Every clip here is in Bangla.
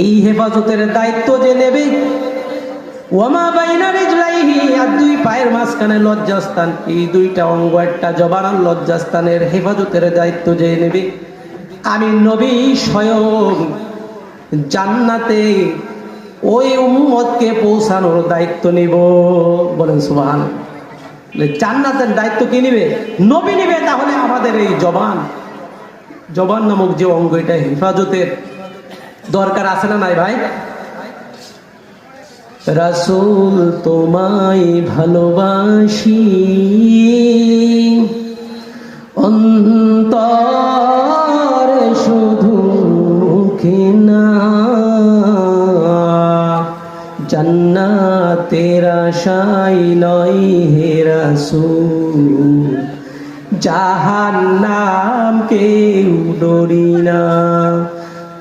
এই হেফাজতের দায়িত্ব যে নেবে, ওয়ামা বাইনা রিজলাইহি, আর দুই পায়ের মাঝখানে লজ্জাস্থান, এই দুইটা অঙ্গ একটা জবানার লজ্জাস্থানের হেফাজতের দায়িত্ব যে নেবে, আমি নবী স্বয়ং জান্নাতে ওই উম্মতকে পৌঁছানোর দায়িত্ব নিব। বলেন সুবহানাল্লাহ। জান্নাতের দায়িত্ব কি নিবে? নবী নিবে। তাহলে আমাদের এই জবান নামক যে অঙ্গ, এটা হেফাজতের দরকার আছে না নাই ভাই? রাসূল তোমায় ভালোবাসি, অন্তরে শুধু মুখে না, জান্নাতের আশায় নয় হে রাসূল, জাহান্নাম কেউ ডরি না।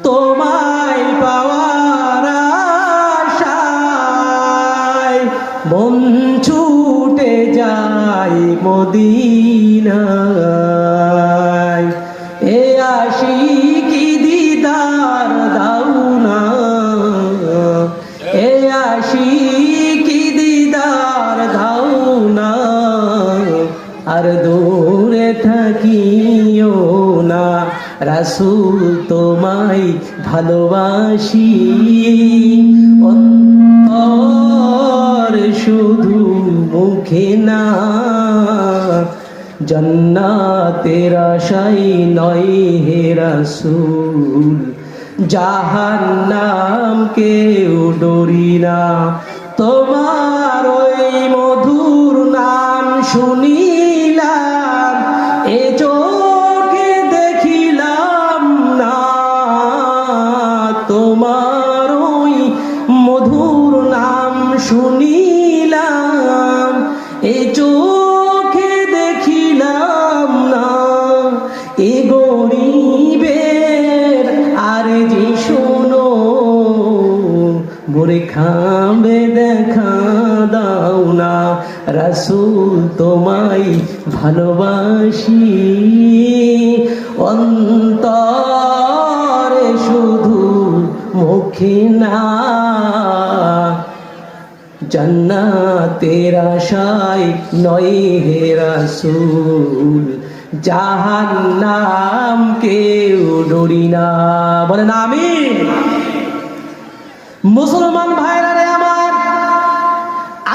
তোমায় পাওয়ার আশায় মন ছুটে যায় মদিনায়, এ আশিকি দিদার দাও না, এ আশিকি দিদার দাও না, আর দূরে থাকিও না। রাসূল তোমায় ভালোবাসি, অন্তর শুধু মুখে না, জান্নাতের আশায় নয় হে রাসূল, জাহান্নাম কেউ ডরি না। তোমার ওই মধুর নাম শুনিলাম, এ চোখে দেখিলাম না, তোমার ওই মধুর নাম শুনিলাম, এ চোখে দেখিলাম না, এ গরিবের আরজি শোনো, মোরে খাবে দেখা দাও না। রাসূল তোমায় ভালোবাসি, অন্তরে শুধু মুখে না, জান্নাতের আশায় নয় হে রাসূল, জাহান্নাম কেউ ডরি না। বলেন আমিন। মুসলমান ভাইরা রে আমার,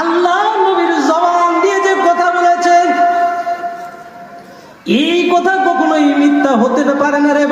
আল্লাহ নবীর জবান দিয়ে যে কথা বলেছেন, এই কথা কখনোই মিথ্যা হতে পারে না রে